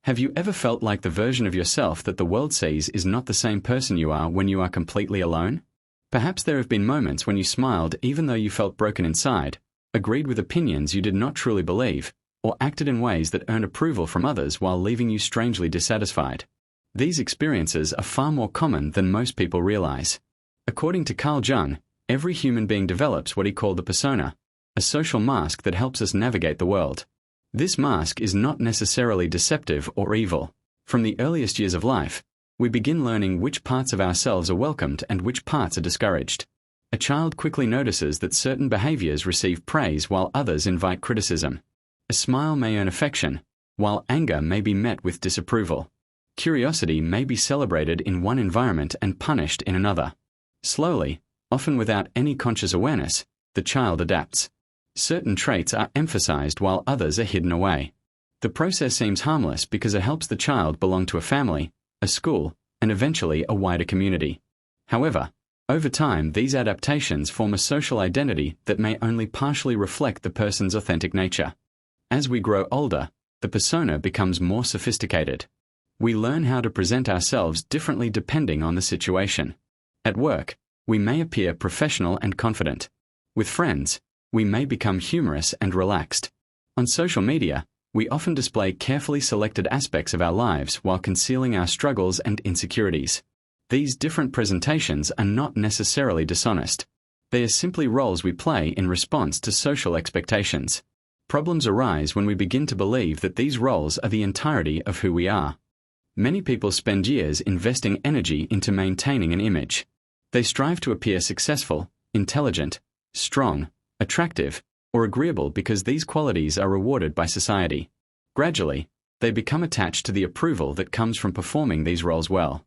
Have you ever felt like the version of yourself that the world sees is not the same person you are when you are completely alone? Perhaps there have been moments when you smiled even though you felt broken inside, agreed with opinions you did not truly believe, or acted in ways that earned approval from others while leaving you strangely dissatisfied. These experiences are far more common than most people realize. According to Carl Jung, every human being develops what he called the persona, a social mask that helps us navigate the world. This mask is not necessarily deceptive or evil. From the earliest years of life, we begin learning which parts of ourselves are welcomed and which parts are discouraged. A child quickly notices that certain behaviors receive praise while others invite criticism. A smile may earn affection, while anger may be met with disapproval. Curiosity may be celebrated in one environment and punished in another. Slowly, often without any conscious awareness, the child adapts. Certain traits are emphasized while others are hidden away. The process seems harmless because it helps the child belong to a family, a school, and eventually a wider community. However, over time these adaptations form a social identity that may only partially reflect the person's authentic nature. As we grow older, the persona becomes more sophisticated. We learn how to present ourselves differently depending on the situation. At work, we may appear professional and confident. With friends, we may become humorous and relaxed. On social media, we often display carefully selected aspects of our lives while concealing our struggles and insecurities. These different presentations are not necessarily dishonest. They are simply roles we play in response to social expectations. Problems arise when we begin to believe that these roles are the entirety of who we are. Many people spend years investing energy into maintaining an image. They strive to appear successful, intelligent, strong, attractive, or agreeable because these qualities are rewarded by society. Gradually, they become attached to the approval that comes from performing these roles well.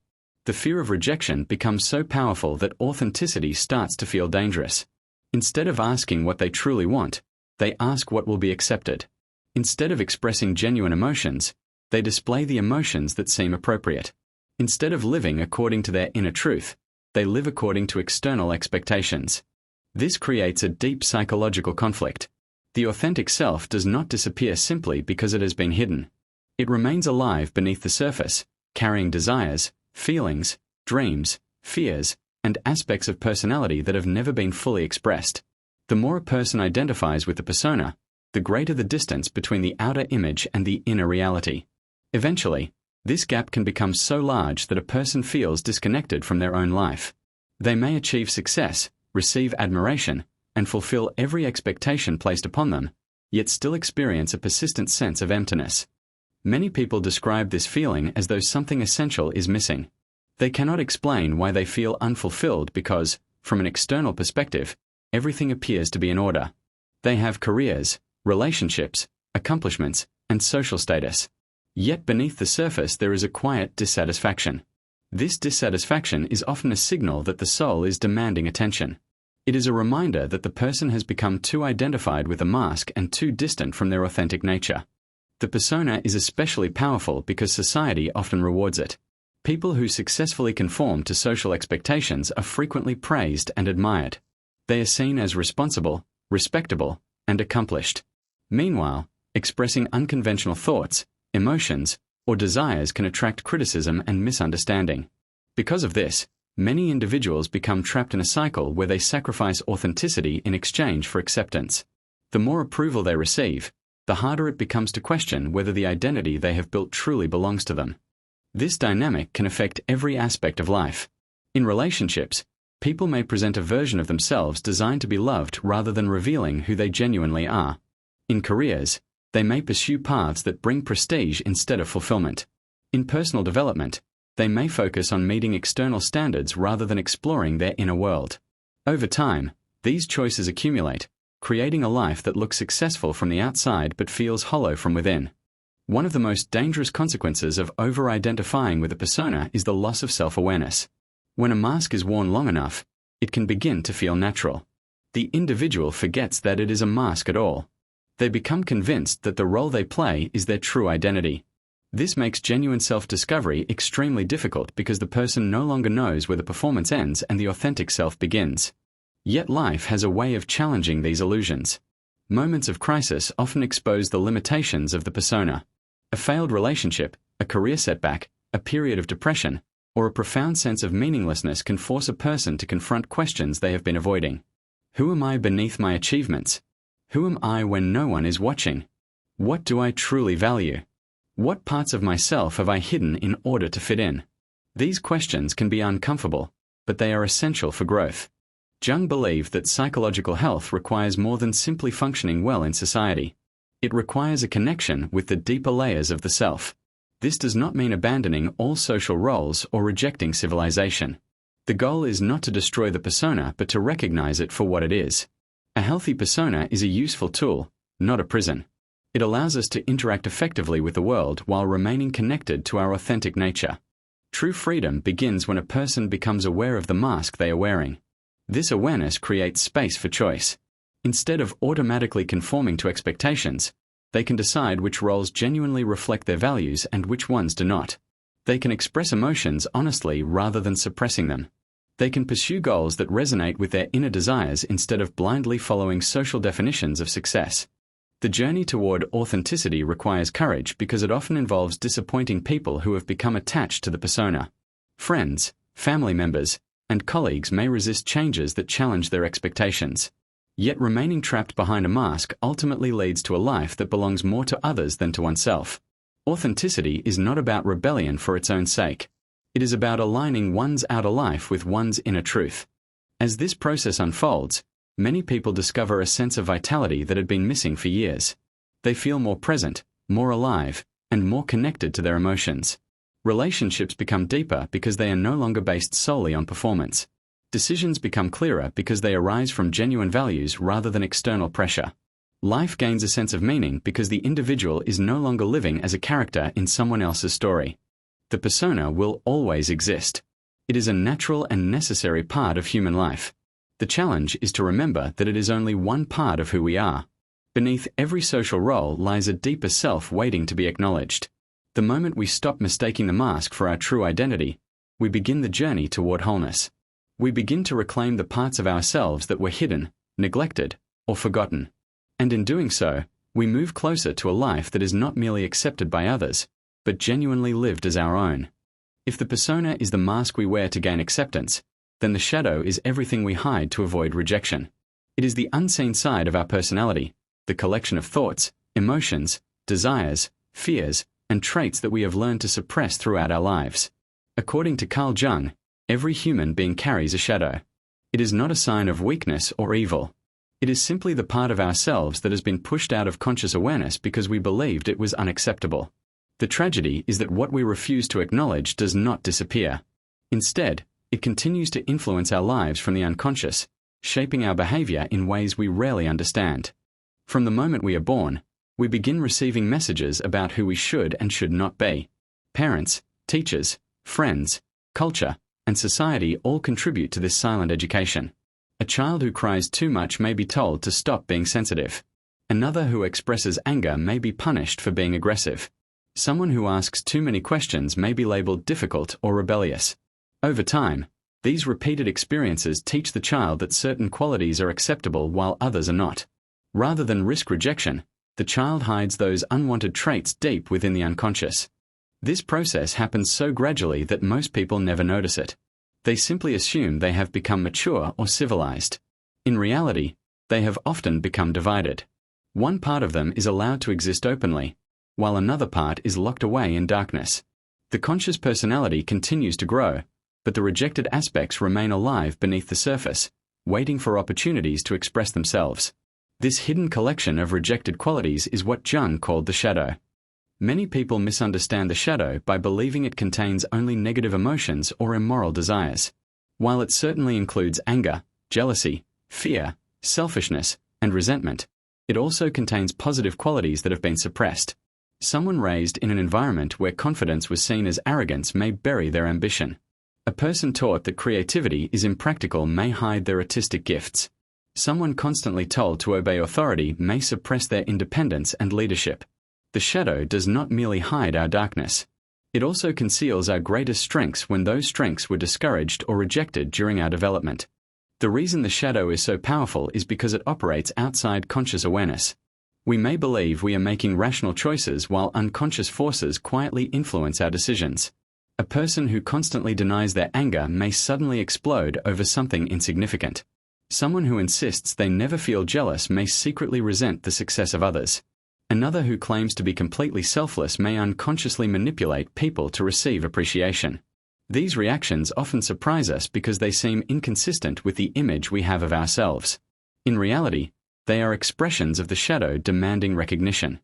The fear of rejection becomes so powerful that authenticity starts to feel dangerous. Instead of asking what they truly want, they ask what will be accepted. Instead of expressing genuine emotions, they display the emotions that seem appropriate. Instead of living according to their inner truth, they live according to external expectations. This creates a deep psychological conflict. The authentic self does not disappear simply because it has been hidden. It remains alive beneath the surface, carrying desires, feelings, dreams, fears, and aspects of personality that have never been fully expressed. The more a person identifies with the persona, the greater the distance between the outer image and the inner reality. Eventually, this gap can become so large that a person feels disconnected from their own life. They may achieve success, receive admiration, and fulfill every expectation placed upon them, yet still experience a persistent sense of emptiness. Many people describe this feeling as though something essential is missing. They cannot explain why they feel unfulfilled because, from an external perspective, everything appears to be in order. They have careers, relationships, accomplishments, and social status. Yet beneath the surface there is a quiet dissatisfaction. This dissatisfaction is often a signal that the soul is demanding attention. It is a reminder that the person has become too identified with a mask and too distant from their authentic nature. The persona is especially powerful because society often rewards it. People who successfully conform to social expectations are frequently praised and admired. They are seen as responsible, respectable, and accomplished. Meanwhile, expressing unconventional thoughts, emotions, or desires can attract criticism and misunderstanding. Because of this, many individuals become trapped in a cycle where they sacrifice authenticity in exchange for acceptance. The more approval they receive, the harder it becomes to question whether the identity they have built truly belongs to them. This dynamic can affect every aspect of life. In relationships, people may present a version of themselves designed to be loved rather than revealing who they genuinely are. In careers, they may pursue paths that bring prestige instead of fulfillment. In personal development, they may focus on meeting external standards rather than exploring their inner world. Over time, these choices accumulate, creating a life that looks successful from the outside but feels hollow from within. One of the most dangerous consequences of over-identifying with a persona is the loss of self-awareness. When a mask is worn long enough, it can begin to feel natural. The individual forgets that it is a mask at all. They become convinced that the role they play is their true identity. This makes genuine self-discovery extremely difficult because the person no longer knows where the performance ends and the authentic self begins. Yet life has a way of challenging these illusions. Moments of crisis often expose the limitations of the persona. A failed relationship, A career setback, a period of depression, or a profound sense of meaninglessness can force a person to confront questions they have been avoiding. Who am I beneath my achievements? Who am I when no one is watching? What do I truly value? What parts of myself have I hidden in order to fit in? These questions can be uncomfortable, but they are essential for growth. Jung believed that psychological health requires more than simply functioning well in society. It requires a connection with the deeper layers of the self. This does not mean abandoning all social roles or rejecting civilization. The goal is not to destroy the persona but to recognize it for what it is. A healthy persona is a useful tool, not a prison. It allows us to interact effectively with the world while remaining connected to our authentic nature. True freedom begins when a person becomes aware of the mask they are wearing. This awareness creates space for choice. Instead of automatically conforming to expectations, they can decide which roles genuinely reflect their values and which ones do not. They can express emotions honestly rather than suppressing them. They can pursue goals that resonate with their inner desires instead of blindly following social definitions of success. The journey toward authenticity requires courage because it often involves disappointing people who have become attached to the persona. Friends, family members, and colleagues may resist changes that challenge their expectations. Yet remaining trapped behind a mask ultimately leads to a life that belongs more to others than to oneself. Authenticity is not about rebellion for its own sake. It is about aligning one's outer life with one's inner truth. As this process unfolds, many people discover a sense of vitality that had been missing for years. They feel more present, more alive, and more connected to their emotions. Relationships become deeper because they are no longer based solely on performance. Decisions become clearer because they arise from genuine values rather than external pressure. Life gains a sense of meaning because the individual is no longer living as a character in someone else's story. The persona will always exist. It is a natural and necessary part of human life. The challenge is to remember that it is only one part of who we are. Beneath every social role lies a deeper self waiting to be acknowledged. The moment we stop mistaking the mask for our true identity, we begin the journey toward wholeness. We begin to reclaim the parts of ourselves that were hidden, neglected, or forgotten. And in doing so, we move closer to a life that is not merely accepted by others, but genuinely lived as our own. If the persona is the mask we wear to gain acceptance, then the shadow is everything we hide to avoid rejection. It is the unseen side of our personality, the collection of thoughts, emotions, desires, fears, and traits that we have learned to suppress throughout our lives. According to Carl Jung, every human being carries a shadow. It is not a sign of weakness or evil. It is simply the part of ourselves that has been pushed out of conscious awareness because we believed it was unacceptable. The tragedy is that what we refuse to acknowledge does not disappear. Instead, it continues to influence our lives from the unconscious, shaping our behavior in ways we rarely understand. From the moment we are born, we begin receiving messages about who we should and should not be. Parents, teachers, friends, culture, and society all contribute to this silent education. A child who cries too much may be told to stop being sensitive. Another who expresses anger may be punished for being aggressive. Someone who asks too many questions may be labeled difficult or rebellious. Over time, these repeated experiences teach the child that certain qualities are acceptable while others are not. Rather than risk rejection, the child hides those unwanted traits deep within the unconscious. This process happens so gradually that most people never notice it. They simply assume they have become mature or civilized. In reality, they have often become divided. One part of them is allowed to exist openly, while another part is locked away in darkness. The conscious personality continues to grow, but the rejected aspects remain alive beneath the surface, waiting for opportunities to express themselves. This hidden collection of rejected qualities is what Jung called the shadow. Many people misunderstand the shadow by believing it contains only negative emotions or immoral desires. While it certainly includes anger, jealousy, fear, selfishness, and resentment, it also contains positive qualities that have been suppressed. Someone raised in an environment where confidence was seen as arrogance may bury their ambition. A person taught that creativity is impractical may hide their artistic gifts. Someone constantly told to obey authority may suppress their independence and leadership. The shadow does not merely hide our darkness. It also conceals our greatest strengths when those strengths were discouraged or rejected during our development. The reason the shadow is so powerful is because it operates outside conscious awareness. We may believe we are making rational choices while unconscious forces quietly influence our decisions. A person who constantly denies their anger may suddenly explode over something insignificant. Someone who insists they never feel jealous may secretly resent the success of others. Another who claims to be completely selfless may unconsciously manipulate people to receive appreciation. These reactions often surprise us because they seem inconsistent with the image we have of ourselves. In reality, they are expressions of the shadow demanding recognition.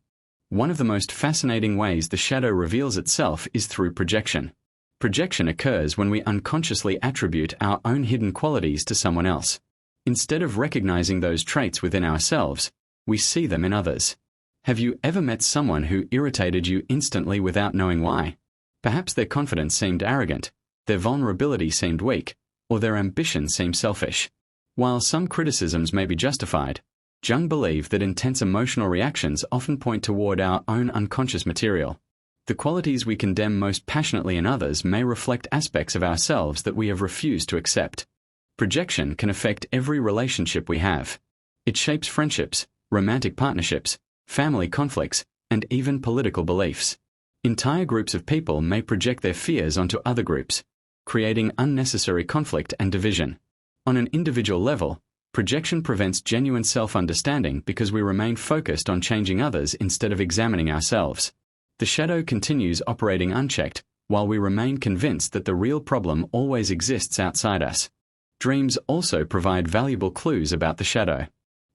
One of the most fascinating ways the shadow reveals itself is through projection. Projection occurs when we unconsciously attribute our own hidden qualities to someone else. Instead of recognizing those traits within ourselves, we see them in others. Have you ever met someone who irritated you instantly without knowing why? Perhaps their confidence seemed arrogant, their vulnerability seemed weak, or their ambition seemed selfish. While some criticisms may be justified, Jung believed that intense emotional reactions often point toward our own unconscious material. The qualities we condemn most passionately in others may reflect aspects of ourselves that we have refused to accept. Projection can affect every relationship we have. It shapes friendships, romantic partnerships, family conflicts, and even political beliefs. Entire groups of people may project their fears onto other groups, creating unnecessary conflict and division. On an individual level, projection prevents genuine self-understanding because we remain focused on changing others instead of examining ourselves. The shadow continues operating unchecked, while we remain convinced that the real problem always exists outside us. Dreams also provide valuable clues about the shadow.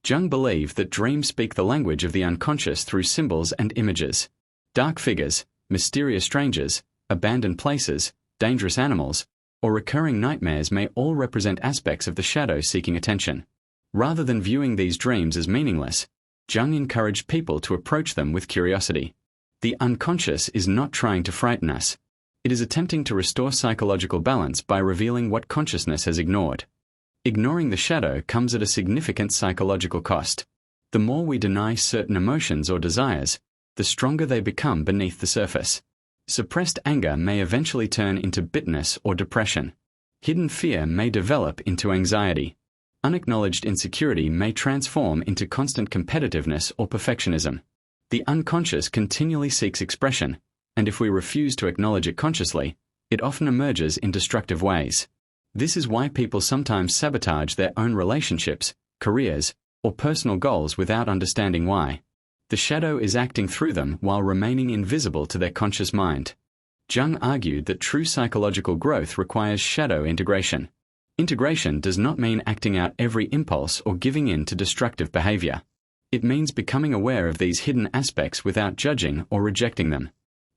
Jung believed that dreams speak the language of the unconscious through symbols and images. Dark figures, mysterious strangers, abandoned places, dangerous animals, or recurring nightmares may all represent aspects of the shadow seeking attention. Rather than viewing these dreams as meaningless, Jung encouraged people to approach them with curiosity. The unconscious is not trying to frighten us. It is attempting to restore psychological balance by revealing what consciousness has ignored. Ignoring the shadow comes at a significant psychological cost. The more we deny certain emotions or desires, the stronger they become beneath the surface. Suppressed anger may eventually turn into bitterness or depression. Hidden fear may develop into anxiety. Unacknowledged insecurity may transform into constant competitiveness or perfectionism. The unconscious continually seeks expression, and if we refuse to acknowledge it consciously, it often emerges in destructive ways. This is why people sometimes sabotage their own relationships, careers, or personal goals without understanding why. The shadow is acting through them while remaining invisible to their conscious mind. Jung argued that true psychological growth requires shadow integration. Integration does not mean acting out every impulse or giving in to destructive behavior. It means becoming aware of these hidden aspects without judging or rejecting them.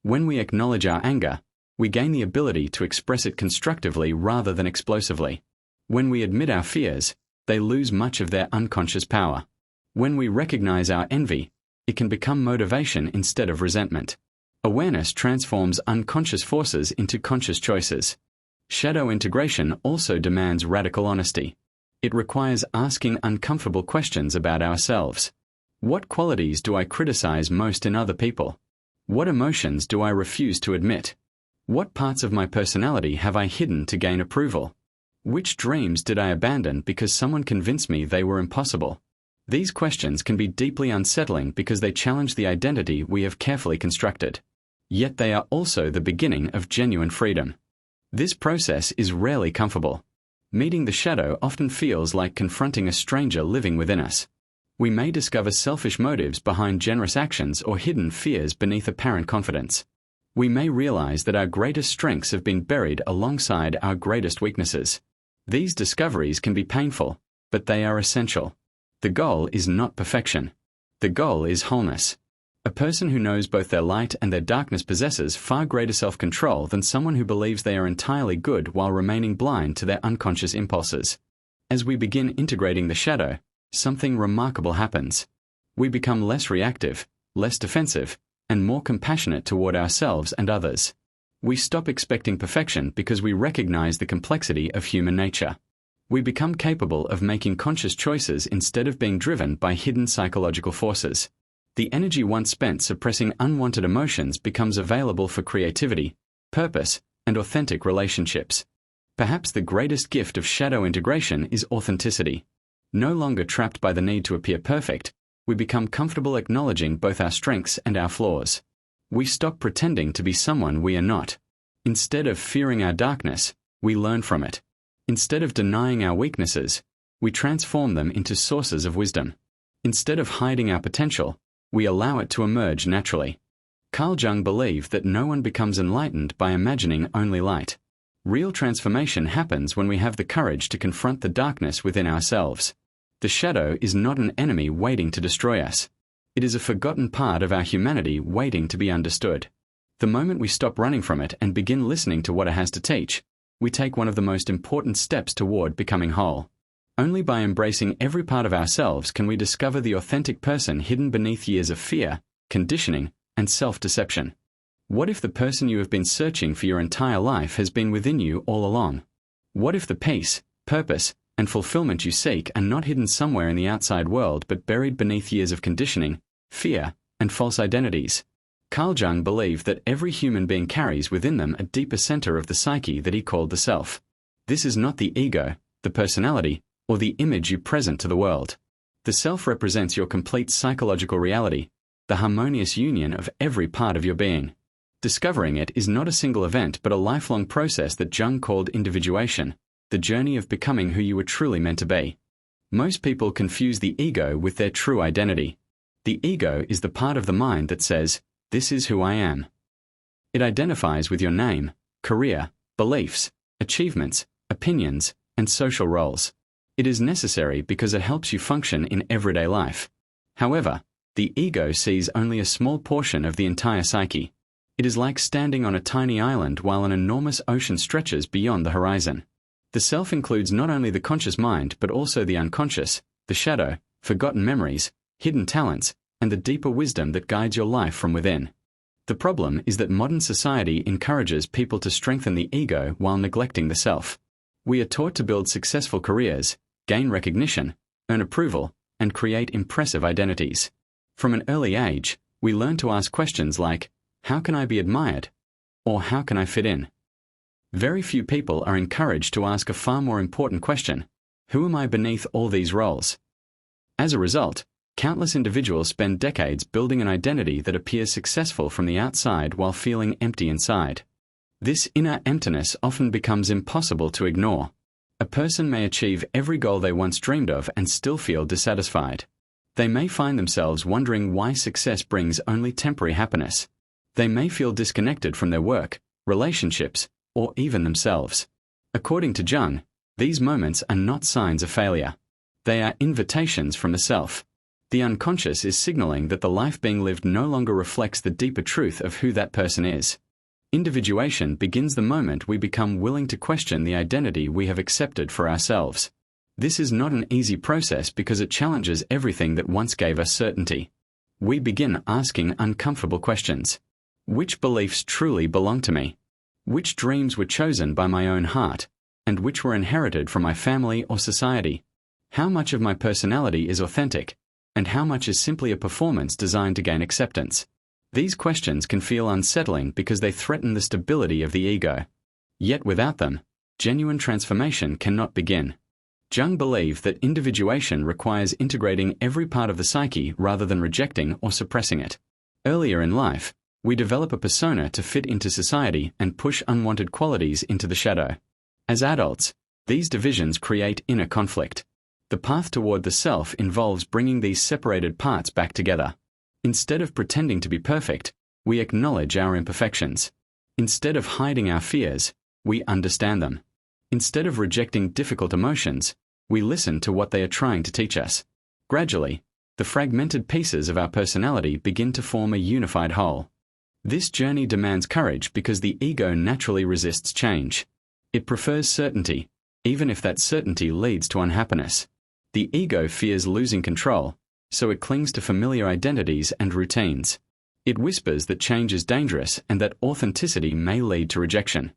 When we acknowledge our anger, we gain the ability to express it constructively rather than explosively. When we admit our fears, they lose much of their unconscious power. When we recognize our envy, it can become motivation instead of resentment. Awareness transforms unconscious forces into conscious choices. Shadow integration also demands radical honesty. It requires asking uncomfortable questions about ourselves. What qualities do I criticize most in other people? What emotions do I refuse to admit? What parts of my personality have I hidden to gain approval? Which dreams did I abandon because someone convinced me they were impossible? These questions can be deeply unsettling because they challenge the identity we have carefully constructed. Yet they are also the beginning of genuine freedom. This process is rarely comfortable. Meeting the shadow often feels like confronting a stranger living within us. We may discover selfish motives behind generous actions or hidden fears beneath apparent confidence. We may realize that our greatest strengths have been buried alongside our greatest weaknesses. These discoveries can be painful, but they are essential. The goal is not perfection. The goal is wholeness. A person who knows both their light and their darkness possesses far greater self-control than someone who believes they are entirely good while remaining blind to their unconscious impulses. As we begin integrating the shadow, something remarkable happens. We become less reactive, less defensive, and more compassionate toward ourselves and others. We stop expecting perfection because we recognize the complexity of human nature. We become capable of making conscious choices instead of being driven by hidden psychological forces. The energy once spent suppressing unwanted emotions becomes available for creativity, purpose, and authentic relationships. Perhaps the greatest gift of shadow integration is authenticity. No longer trapped by the need to appear perfect, we become comfortable acknowledging both our strengths and our flaws. We stop pretending to be someone we are not. Instead of fearing our darkness, we learn from it. Instead of denying our weaknesses, we transform them into sources of wisdom. Instead of hiding our potential, we allow it to emerge naturally. Carl Jung believed that no one becomes enlightened by imagining only light. Real transformation happens when we have the courage to confront the darkness within ourselves. The shadow is not an enemy waiting to destroy us. It is a forgotten part of our humanity waiting to be understood. The moment we stop running from it and begin listening to what it has to teach, we take one of the most important steps toward becoming whole. Only by embracing every part of ourselves can we discover the authentic person hidden beneath years of fear, conditioning, and self-deception. What if the person you have been searching for your entire life has been within you all along? What if the peace, purpose, and fulfillment you seek are not hidden somewhere in the outside world but buried beneath years of conditioning, fear, and false identities? Carl Jung believed that every human being carries within them a deeper center of the psyche that he called the self. This is not the ego, the personality, or the image you present to the world. The self represents your complete psychological reality, the harmonious union of every part of your being. Discovering it is not a single event but a lifelong process that Jung called individuation, the journey of becoming who you were truly meant to be. Most people confuse the ego with their true identity. The ego is the part of the mind that says, "This is who I am." It identifies with your name, career, beliefs, achievements, opinions, and social roles. It is necessary because it helps you function in everyday life. However, the ego sees only a small portion of the entire psyche. It is like standing on a tiny island while an enormous ocean stretches beyond the horizon. The self includes not only the conscious mind but also the unconscious, the shadow, forgotten memories, hidden talents, and the deeper wisdom that guides your life from within. The problem is that modern society encourages people to strengthen the ego while neglecting the self. We are taught to build successful careers, gain recognition, earn approval, and create impressive identities. From an early age, we learn to ask questions like, "How can I be admired?" or "How can I fit in?" Very few people are encouraged to ask a far more important question: who am I beneath all these roles? As a result, countless individuals spend decades building an identity that appears successful from the outside while feeling empty inside. This inner emptiness often becomes impossible to ignore. A person may achieve every goal they once dreamed of and still feel dissatisfied. They may find themselves wondering why success brings only temporary happiness. They may feel disconnected from their work, relationships, or even themselves. According to Jung, these moments are not signs of failure. They are invitations from the self. The unconscious is signaling that the life being lived no longer reflects the deeper truth of who that person is. Individuation begins the moment we become willing to question the identity we have accepted for ourselves. This is not an easy process because it challenges everything that once gave us certainty. We begin asking uncomfortable questions. Which beliefs truly belong to me? Which dreams were chosen by my own heart, and which were inherited from my family or society? How much of my personality is authentic, and how much is simply a performance designed to gain acceptance? These questions can feel unsettling because they threaten the stability of the ego. Yet without them, genuine transformation cannot begin. Jung believed that individuation requires integrating every part of the psyche rather than rejecting or suppressing it. Earlier in life, we develop a persona to fit into society and push unwanted qualities into the shadow. As adults, these divisions create inner conflict. The path toward the self involves bringing these separated parts back together. Instead of pretending to be perfect, we acknowledge our imperfections. Instead of hiding our fears, we understand them. Instead of rejecting difficult emotions, we listen to what they are trying to teach us. Gradually, the fragmented pieces of our personality begin to form a unified whole. This journey demands courage because the ego naturally resists change. It prefers certainty, even if that certainty leads to unhappiness. The ego fears losing control, so it clings to familiar identities and routines. It whispers that change is dangerous and that authenticity may lead to rejection.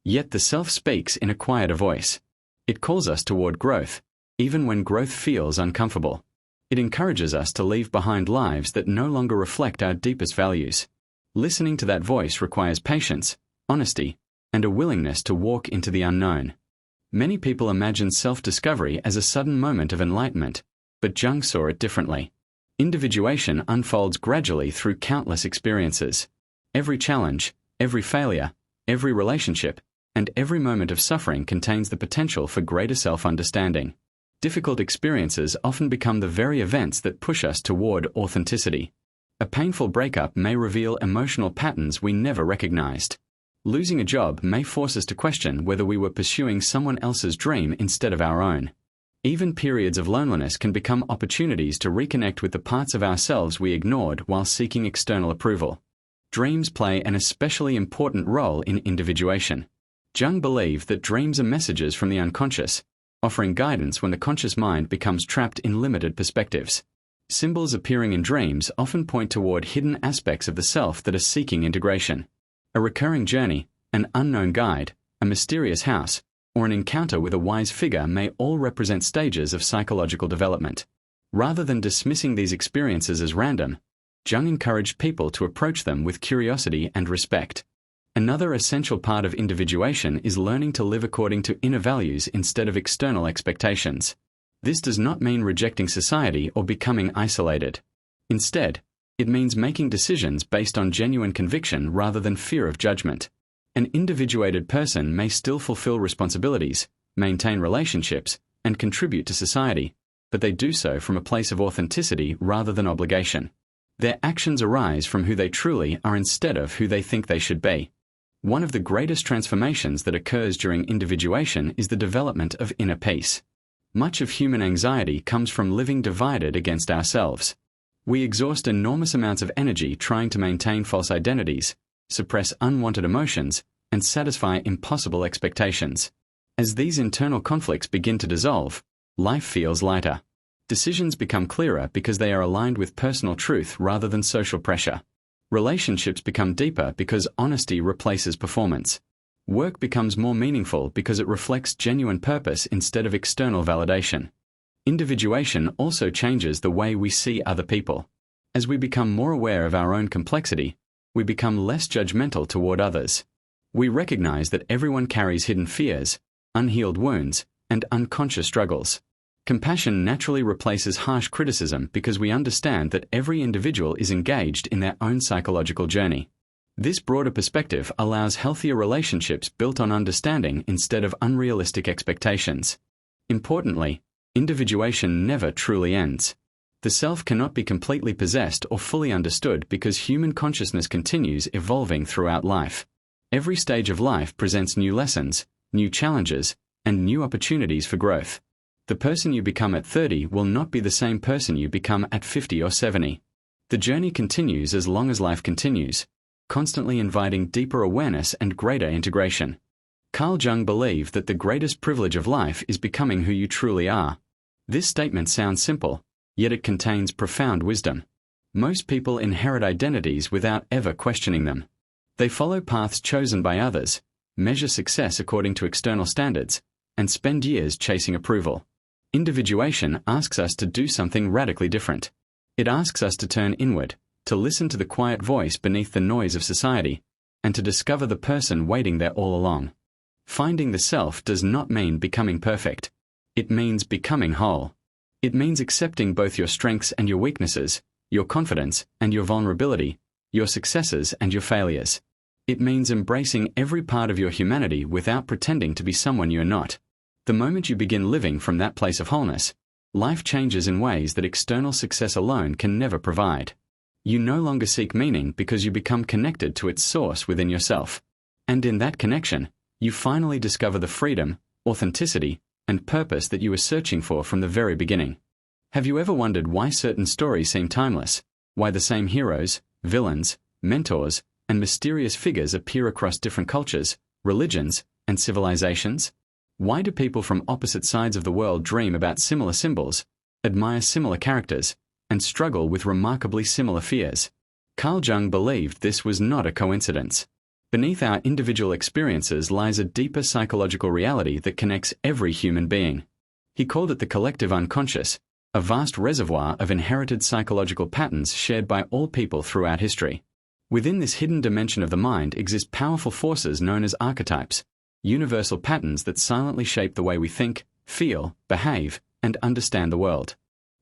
Yet the self speaks in a quieter voice. It calls us toward growth, even when growth feels uncomfortable. It encourages us to leave behind lives that no longer reflect our deepest values. Listening to that voice requires patience, honesty, and a willingness to walk into the unknown. Many people imagine self-discovery as a sudden moment of enlightenment, but Jung saw it differently. Individuation unfolds gradually through countless experiences. Every challenge, every failure, every relationship, and every moment of suffering contains the potential for greater self-understanding. Difficult experiences often become the very events that push us toward authenticity. A painful breakup may reveal emotional patterns we never recognized. Losing a job may force us to question whether we were pursuing someone else's dream instead of our own. Even periods of loneliness can become opportunities to reconnect with the parts of ourselves we ignored while seeking external approval. Dreams play an especially important role in individuation. Jung believed that dreams are messages from the unconscious, offering guidance when the conscious mind becomes trapped in limited perspectives. Symbols appearing in dreams often point toward hidden aspects of the self that are seeking integration. A recurring journey, an unknown guide, a mysterious house, or an encounter with a wise figure may all represent stages of psychological development. Rather than dismissing these experiences as random, Jung encouraged people to approach them with curiosity and respect. Another essential part of individuation is learning to live according to inner values instead of external expectations. This does not mean rejecting society or becoming isolated. Instead, it means making decisions based on genuine conviction rather than fear of judgment. An individuated person may still fulfill responsibilities, maintain relationships, and contribute to society, but they do so from a place of authenticity rather than obligation. Their actions arise from who they truly are instead of who they think they should be. One of the greatest transformations that occurs during individuation is the development of inner peace. Much of human anxiety comes from living divided against ourselves. We exhaust enormous amounts of energy trying to maintain false identities, suppress unwanted emotions, and satisfy impossible expectations. As these internal conflicts begin to dissolve, life feels lighter. Decisions become clearer because they are aligned with personal truth rather than social pressure. Relationships become deeper because honesty replaces performance. Work becomes more meaningful because it reflects genuine purpose instead of external validation. Individuation also changes the way we see other people. As we become more aware of our own complexity, we become less judgmental toward others. We recognize that everyone carries hidden fears, unhealed wounds, and unconscious struggles. Compassion naturally replaces harsh criticism because we understand that every individual is engaged in their own psychological journey. This broader perspective allows healthier relationships built on understanding instead of unrealistic expectations. Importantly, individuation never truly ends. The self cannot be completely possessed or fully understood because human consciousness continues evolving throughout life. Every stage of life presents new lessons, new challenges, and new opportunities for growth. The person you become at 30 will not be the same person you become at 50 or 70. The journey continues as long as life continues, constantly inviting deeper awareness and greater integration. Carl Jung believed that the greatest privilege of life is becoming who you truly are. This statement sounds simple, yet it contains profound wisdom. Most people inherit identities without ever questioning them. They follow paths chosen by others, measure success according to external standards, and spend years chasing approval. Individuation asks us to do something radically different. It asks us to turn inward, to listen to the quiet voice beneath the noise of society, and to discover the person waiting there all along. Finding the self does not mean becoming perfect. It means becoming whole. It means accepting both your strengths and your weaknesses, your confidence and your vulnerability, your successes and your failures. It means embracing every part of your humanity without pretending to be someone you're not. The moment you begin living from that place of wholeness, life changes in ways that external success alone can never provide. You no longer seek meaning because you become connected to its source within yourself. And in that connection, you finally discover the freedom, authenticity, and purpose that you were searching for from the very beginning. Have you ever wondered why certain stories seem timeless? Why the same heroes, villains, mentors, and mysterious figures appear across different cultures, religions, and civilizations? Why do people from opposite sides of the world dream about similar symbols, admire similar characters, and struggle with remarkably similar fears? Carl Jung believed this was not a coincidence. Beneath our individual experiences lies a deeper psychological reality that connects every human being. He called it the collective unconscious, a vast reservoir of inherited psychological patterns shared by all people throughout history. Within this hidden dimension of the mind exist powerful forces known as archetypes, universal patterns that silently shape the way we think, feel, behave, and understand the world.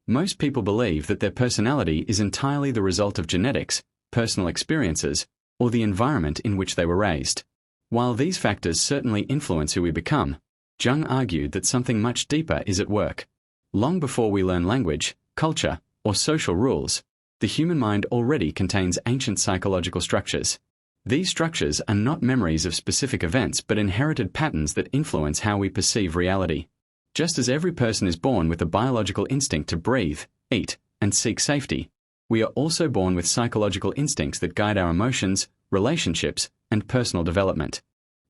Most people believe that their personality is entirely the result of genetics, personal experiences, or the environment in which they were raised. While these factors certainly influence who we become, Jung argued that something much deeper is at work. Long before we learn language, culture, or social rules, the human mind already contains ancient psychological structures. These structures are not memories of specific events but inherited patterns that influence how we perceive reality. Just as every person is born with a biological instinct to breathe, eat, and seek safety, we are also born with psychological instincts that guide our emotions, relationships, and personal development.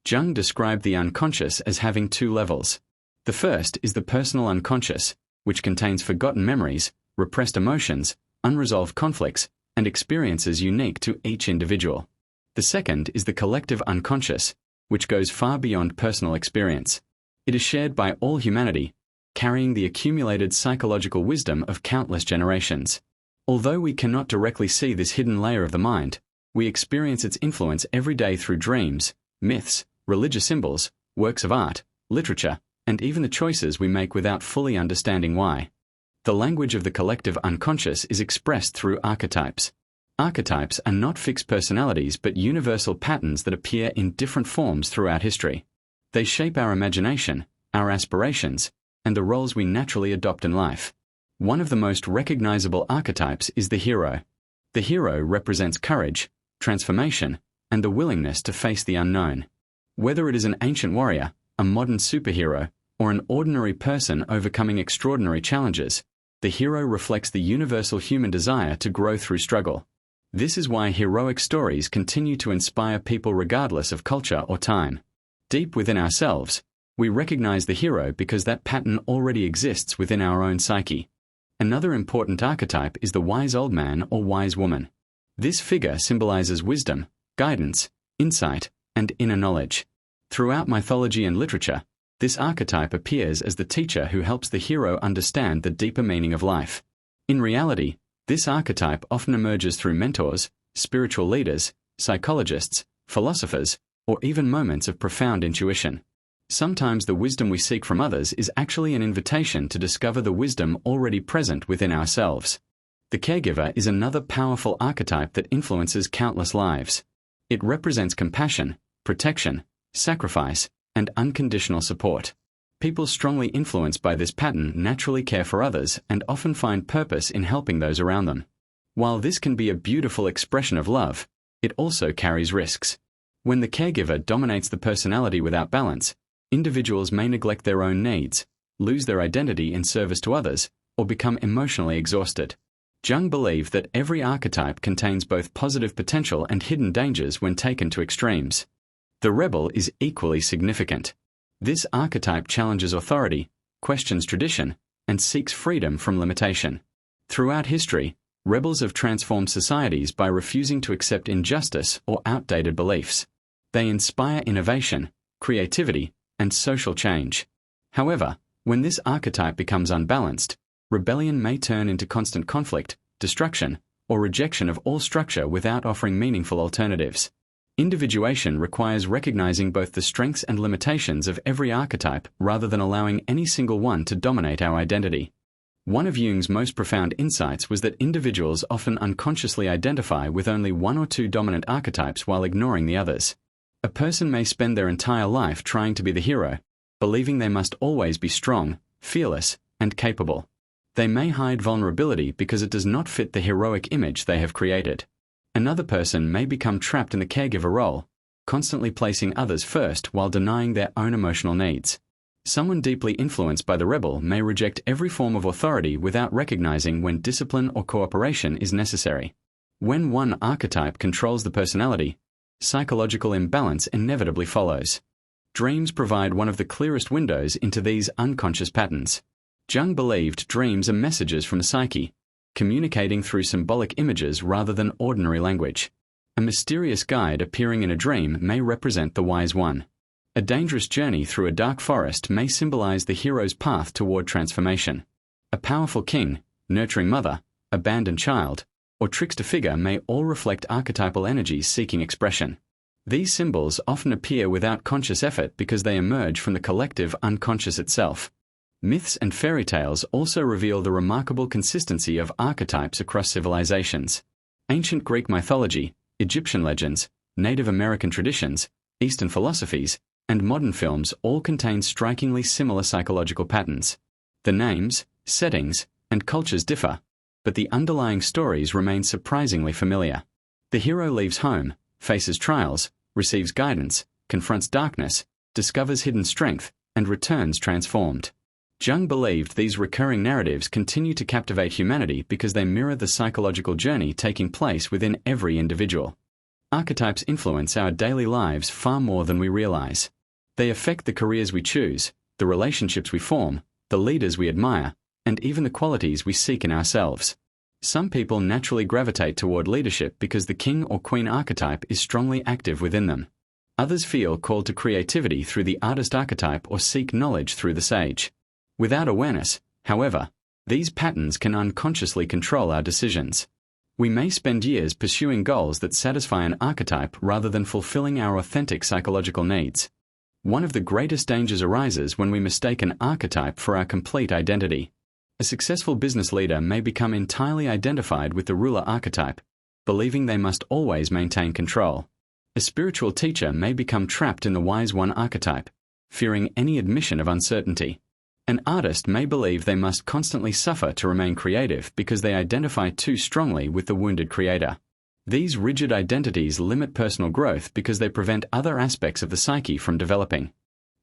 Jung described the unconscious as having two levels. The first is the personal unconscious, which contains forgotten memories, repressed emotions, unresolved conflicts, and experiences unique to each individual. The second is the collective unconscious, which goes far beyond personal experience. It is shared by all humanity, carrying the accumulated psychological wisdom of countless generations. Although we cannot directly see this hidden layer of the mind, we experience its influence every day through dreams, myths, religious symbols, works of art, literature, and even the choices we make without fully understanding why. The language of the collective unconscious is expressed through archetypes. Archetypes are not fixed personalities but universal patterns that appear in different forms throughout history. They shape our imagination, our aspirations, and the roles we naturally adopt in life. One of the most recognizable archetypes is the hero. The hero represents courage, transformation, and the willingness to face the unknown. Whether it is an ancient warrior, a modern superhero, or an ordinary person overcoming extraordinary challenges, the hero reflects the universal human desire to grow through struggle. This is why heroic stories continue to inspire people regardless of culture or time. Deep within ourselves, we recognize the hero because that pattern already exists within our own psyche. Another important archetype is the wise old man or wise woman. This figure symbolizes wisdom, guidance, insight, and inner knowledge. Throughout mythology and literature, this archetype appears as the teacher who helps the hero understand the deeper meaning of life. In reality, this archetype often emerges through mentors, spiritual leaders, psychologists, philosophers, or even moments of profound intuition. Sometimes the wisdom we seek from others is actually an invitation to discover the wisdom already present within ourselves. The caregiver is another powerful archetype that influences countless lives. It represents compassion, protection, sacrifice, and unconditional support. People strongly influenced by this pattern naturally care for others and often find purpose in helping those around them. While this can be a beautiful expression of love, it also carries risks. When the caregiver dominates the personality without balance, individuals may neglect their own needs, lose their identity in service to others, or become emotionally exhausted. Jung believed that every archetype contains both positive potential and hidden dangers when taken to extremes. The rebel is equally significant. This archetype challenges authority, questions tradition, and seeks freedom from limitation. Throughout history, rebels have transformed societies by refusing to accept injustice or outdated beliefs. They inspire innovation, creativity, and social change. However, when this archetype becomes unbalanced, rebellion may turn into constant conflict, destruction, or rejection of all structure without offering meaningful alternatives. Individuation requires recognizing both the strengths and limitations of every archetype rather than allowing any single one to dominate our identity. One of Jung's most profound insights was that individuals often unconsciously identify with only one or two dominant archetypes while ignoring the others. A person may spend their entire life trying to be the hero, believing they must always be strong, fearless, and capable. They may hide vulnerability because it does not fit the heroic image they have created. Another person may become trapped in the caregiver role, constantly placing others first while denying their own emotional needs. Someone deeply influenced by the rebel may reject every form of authority without recognizing when discipline or cooperation is necessary. When one archetype controls the personality, psychological imbalance inevitably follows. Dreams provide one of the clearest windows into these unconscious patterns. Jung believed dreams are messages from the psyche, communicating through symbolic images rather than ordinary language. A mysterious guide appearing in a dream may represent the wise one. A dangerous journey through a dark forest may symbolize the hero's path toward transformation. A powerful king, nurturing mother, abandoned child, or trickster figure may all reflect archetypal energies seeking expression. These symbols often appear without conscious effort because they emerge from the collective unconscious itself. Myths and fairy tales also reveal the remarkable consistency of archetypes across civilizations. Ancient Greek mythology, Egyptian legends, Native American traditions, Eastern philosophies, and modern films all contain strikingly similar psychological patterns. The names, settings, and cultures differ, but the underlying stories remain surprisingly familiar. The hero leaves home, faces trials, receives guidance, confronts darkness, discovers hidden strength, and returns transformed. Jung believed these recurring narratives continue to captivate humanity because they mirror the psychological journey taking place within every individual. Archetypes influence our daily lives far more than we realize. They affect the careers we choose, the relationships we form, the leaders we admire, and even the qualities we seek in ourselves. Some people naturally gravitate toward leadership because the king or queen archetype is strongly active within them. Others feel called to creativity through the artist archetype or seek knowledge through the sage. Without awareness, however, these patterns can unconsciously control our decisions. We may spend years pursuing goals that satisfy an archetype rather than fulfilling our authentic psychological needs. One of the greatest dangers arises when we mistake an archetype for our complete identity. A successful business leader may become entirely identified with the ruler archetype, believing they must always maintain control. A spiritual teacher may become trapped in the wise one archetype, fearing any admission of uncertainty. An artist may believe they must constantly suffer to remain creative because they identify too strongly with the wounded creator. These rigid identities limit personal growth because they prevent other aspects of the psyche from developing.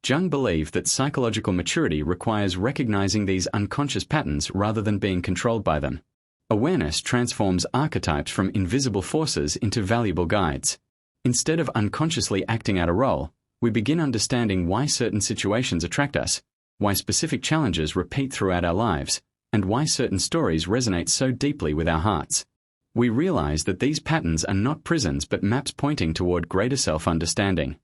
Jung believed that psychological maturity requires recognizing these unconscious patterns rather than being controlled by them. Awareness transforms archetypes from invisible forces into valuable guides. Instead of unconsciously acting out a role, we begin understanding why certain situations attract us, why specific challenges repeat throughout our lives, and why certain stories resonate so deeply with our hearts. We realize that these patterns are not prisons but maps pointing toward greater self-understanding.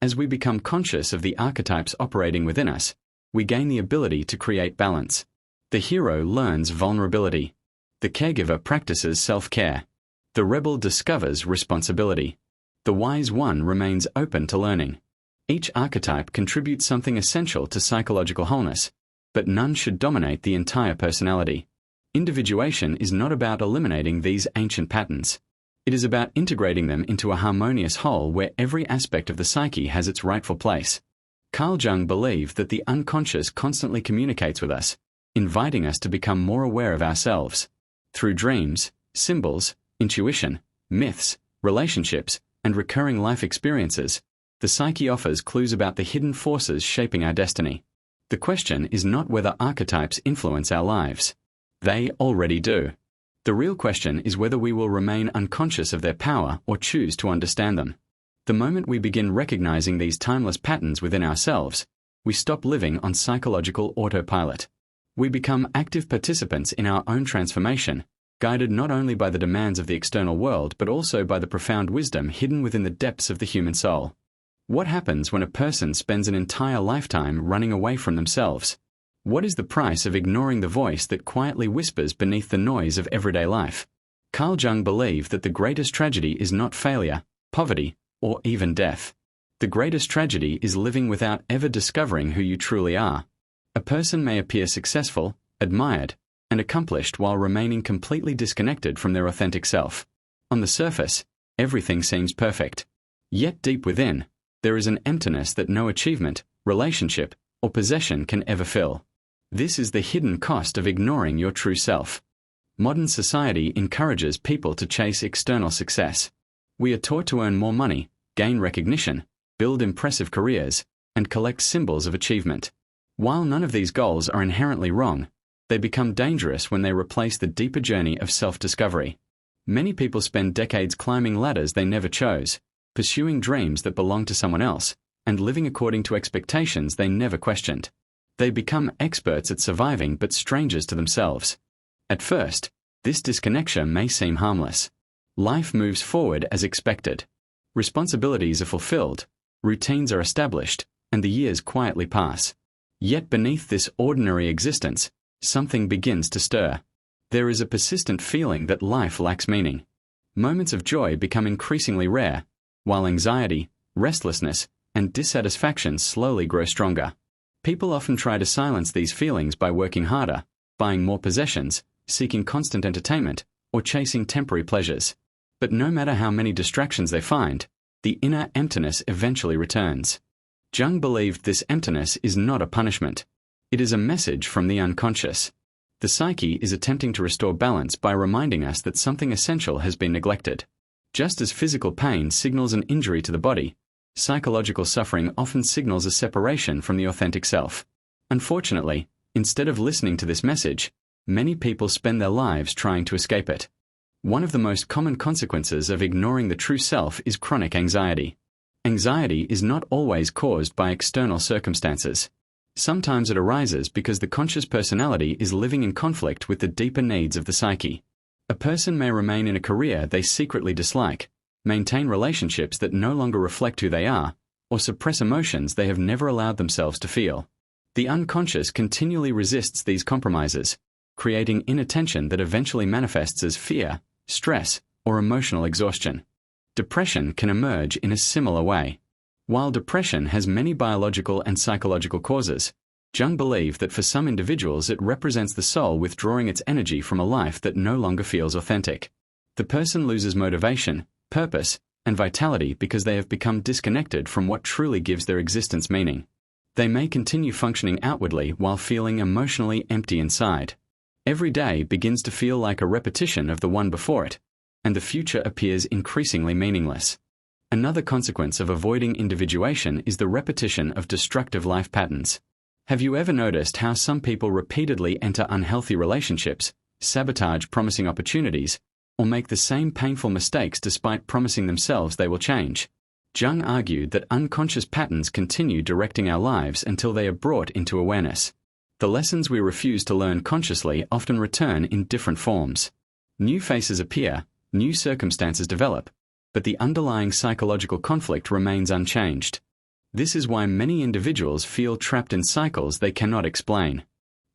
As we become conscious of the archetypes operating within us, we gain the ability to create balance. The hero learns vulnerability. The caregiver practices self-care. The rebel discovers responsibility. The wise one remains open to learning. Each archetype contributes something essential to psychological wholeness, but none should dominate the entire personality. Individuation is not about eliminating these ancient patterns. It is about integrating them into a harmonious whole where every aspect of the psyche has its rightful place. Carl Jung believed that the unconscious constantly communicates with us, inviting us to become more aware of ourselves. Through dreams, symbols, intuition, myths, relationships, and recurring life experiences, the psyche offers clues about the hidden forces shaping our destiny. The question is not whether archetypes influence our lives. They already do. The real question is whether we will remain unconscious of their power or choose to understand them. The moment we begin recognizing these timeless patterns within ourselves, we stop living on psychological autopilot. We become active participants in our own transformation, guided not only by the demands of the external world but also by the profound wisdom hidden within the depths of the human soul. What happens when a person spends an entire lifetime running away from themselves? What is the price of ignoring the voice that quietly whispers beneath the noise of everyday life? Carl Jung believed that the greatest tragedy is not failure, poverty, or even death. The greatest tragedy is living without ever discovering who you truly are. A person may appear successful, admired, and accomplished while remaining completely disconnected from their authentic self. On the surface, everything seems perfect. Yet deep within, there is an emptiness that no achievement, relationship, or possession can ever fill. This is the hidden cost of ignoring your true self. Modern society encourages people to chase external success. We are taught to earn more money, gain recognition, build impressive careers, and collect symbols of achievement. While none of these goals are inherently wrong, they become dangerous when they replace the deeper journey of self-discovery. Many people spend decades climbing ladders they never chose, pursuing dreams that belong to someone else, and living according to expectations they never questioned. They become experts at surviving but strangers to themselves. At first, this disconnection may seem harmless. Life moves forward as expected. Responsibilities are fulfilled, routines are established, and the years quietly pass. Yet beneath this ordinary existence, something begins to stir. There is a persistent feeling that life lacks meaning. Moments of joy become increasingly rare, while anxiety, restlessness, and dissatisfaction slowly grow stronger. People often try to silence these feelings by working harder, buying more possessions, seeking constant entertainment, or chasing temporary pleasures. But no matter how many distractions they find, the inner emptiness eventually returns. Jung believed this emptiness is not a punishment. It is a message from the unconscious. The psyche is attempting to restore balance by reminding us that something essential has been neglected. Just as physical pain signals an injury to the body, psychological suffering often signals a separation from the authentic self. Unfortunately, instead of listening to this message, many people spend their lives trying to escape it. One of the most common consequences of ignoring the true self is chronic anxiety. Anxiety is not always caused by external circumstances. Sometimes it arises because the conscious personality is living in conflict with the deeper needs of the psyche. A person may remain in a career they secretly dislike, maintain relationships that no longer reflect who they are, or suppress emotions they have never allowed themselves to feel. The unconscious continually resists these compromises, creating inner tension that eventually manifests as fear, stress, or emotional exhaustion. Depression can emerge in a similar way. While depression has many biological and psychological causes, Jung believed that for some individuals it represents the soul withdrawing its energy from a life that no longer feels authentic. The person loses motivation, purpose, and vitality because they have become disconnected from what truly gives their existence meaning. They may continue functioning outwardly while feeling emotionally empty inside. Every day begins to feel like a repetition of the one before it, and the future appears increasingly meaningless. Another consequence of avoiding individuation is the repetition of destructive life patterns. Have you ever noticed how some people repeatedly enter unhealthy relationships, sabotage promising opportunities, or make the same painful mistakes despite promising themselves they will change? Jung argued that unconscious patterns continue directing our lives until they are brought into awareness. The lessons we refuse to learn consciously often return in different forms. New faces appear, new circumstances develop, but the underlying psychological conflict remains unchanged. This is why many individuals feel trapped in cycles they cannot explain.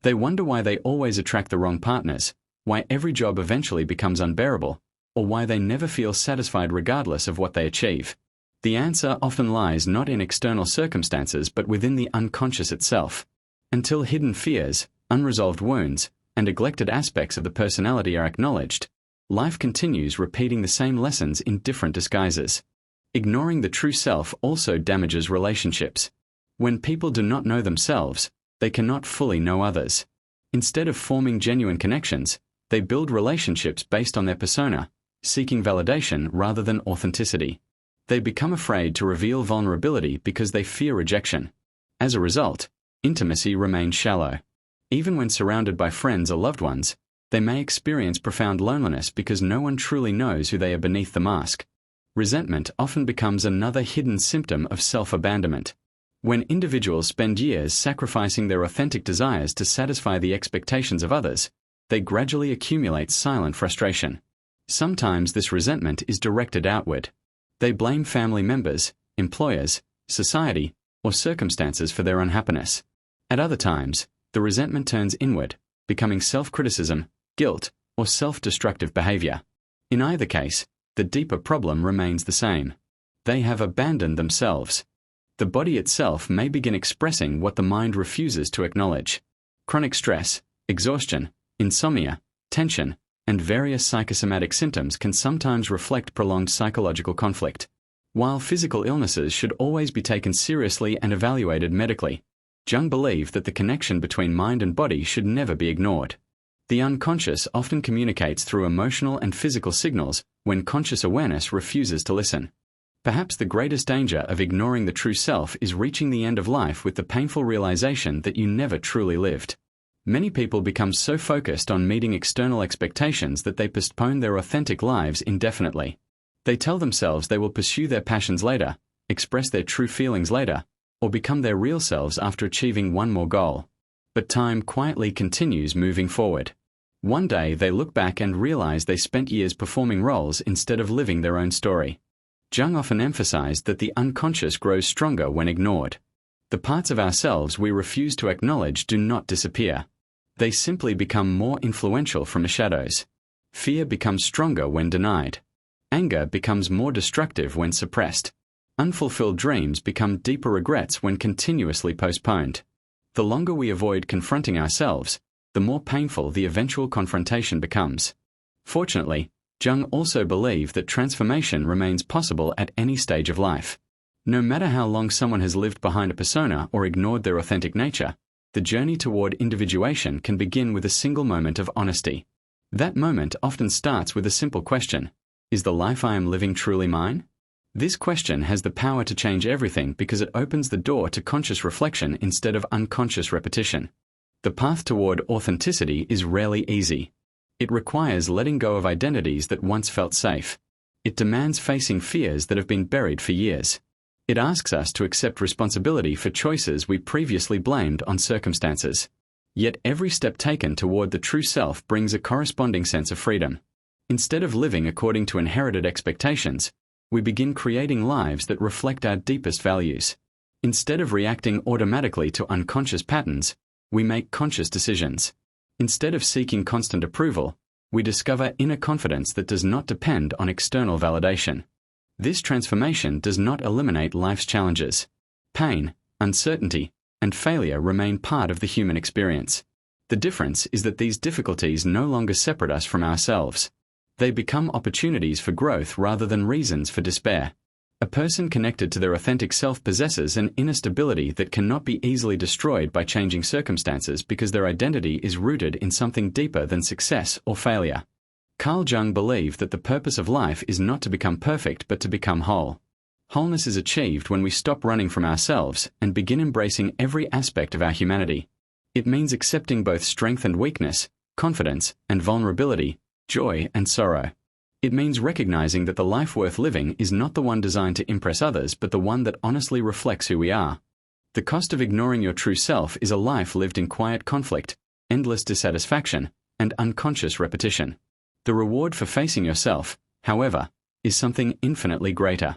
They wonder why they always attract the wrong partners, why every job eventually becomes unbearable, or why they never feel satisfied regardless of what they achieve. The answer often lies not in external circumstances but within the unconscious itself. Until hidden fears, unresolved wounds, and neglected aspects of the personality are acknowledged, life continues repeating the same lessons in different disguises. Ignoring the true self also damages relationships. When people do not know themselves, they cannot fully know others. Instead of forming genuine connections, they build relationships based on their persona, seeking validation rather than authenticity. They become afraid to reveal vulnerability because they fear rejection. As a result, intimacy remains shallow. Even when surrounded by friends or loved ones, they may experience profound loneliness because no one truly knows who they are beneath the mask. Resentment often becomes another hidden symptom of self-abandonment. When individuals spend years sacrificing their authentic desires to satisfy the expectations of others, they gradually accumulate silent frustration. Sometimes this resentment is directed outward. They blame family members, employers, society, or circumstances for their unhappiness. At other times, the resentment turns inward, becoming self-criticism, guilt, or self-destructive behavior. In either case, the deeper problem remains the same. They have abandoned themselves. The body itself may begin expressing what the mind refuses to acknowledge. Chronic stress, exhaustion, insomnia, tension, and various psychosomatic symptoms can sometimes reflect prolonged psychological conflict. While physical illnesses should always be taken seriously and evaluated medically, Jung believed that the connection between mind and body should never be ignored. The unconscious often communicates through emotional and physical signals when conscious awareness refuses to listen. Perhaps the greatest danger of ignoring the true self is reaching the end of life with the painful realization that you never truly lived. Many people become so focused on meeting external expectations that they postpone their authentic lives indefinitely. They tell themselves they will pursue their passions later, express their true feelings later, or become their real selves after achieving one more goal. But time quietly continues moving forward. One day they look back and realize they spent years performing roles instead of living their own story. Jung often emphasized that the unconscious grows stronger when ignored. The parts of ourselves we refuse to acknowledge do not disappear. They simply become more influential from the shadows. Fear becomes stronger when denied. Anger becomes more destructive when suppressed. Unfulfilled dreams become deeper regrets when continuously postponed. The longer we avoid confronting ourselves, the more painful the eventual confrontation becomes. Fortunately, Jung also believed that transformation remains possible at any stage of life. No matter how long someone has lived behind a persona or ignored their authentic nature, the journey toward individuation can begin with a single moment of honesty. That moment often starts with a simple question: is the life I am living truly mine? This question has the power to change everything because it opens the door to conscious reflection instead of unconscious repetition. The path toward authenticity is rarely easy. It requires letting go of identities that once felt safe. It demands facing fears that have been buried for years. It asks us to accept responsibility for choices we previously blamed on circumstances. Yet every step taken toward the true self brings a corresponding sense of freedom. Instead of living according to inherited expectations, we begin creating lives that reflect our deepest values. Instead of reacting automatically to unconscious patterns, we make conscious decisions. Instead of seeking constant approval, we discover inner confidence that does not depend on external validation. This transformation does not eliminate life's challenges. Pain, uncertainty, and failure remain part of the human experience. The difference is that these difficulties no longer separate us from ourselves. They become opportunities for growth rather than reasons for despair. A person connected to their authentic self possesses an inner stability that cannot be easily destroyed by changing circumstances because their identity is rooted in something deeper than success or failure. Carl Jung believed that the purpose of life is not to become perfect but to become whole. Wholeness is achieved when we stop running from ourselves and begin embracing every aspect of our humanity. It means accepting both strength and weakness, confidence and vulnerability, joy and sorrow. It means recognizing that the life worth living is not the one designed to impress others but the one that honestly reflects who we are. The cost of ignoring your true self is a life lived in quiet conflict, endless dissatisfaction, and unconscious repetition. The reward for facing yourself, however, is something infinitely greater.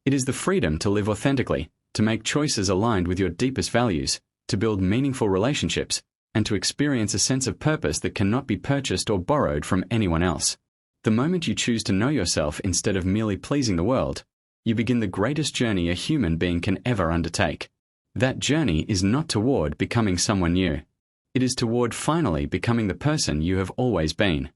It is the freedom to live authentically, to make choices aligned with your deepest values, to build meaningful relationships, and to experience a sense of purpose that cannot be purchased or borrowed from anyone else. The moment you choose to know yourself instead of merely pleasing the world, you begin the greatest journey a human being can ever undertake. That journey is not toward becoming someone new. It is toward finally becoming the person you have always been.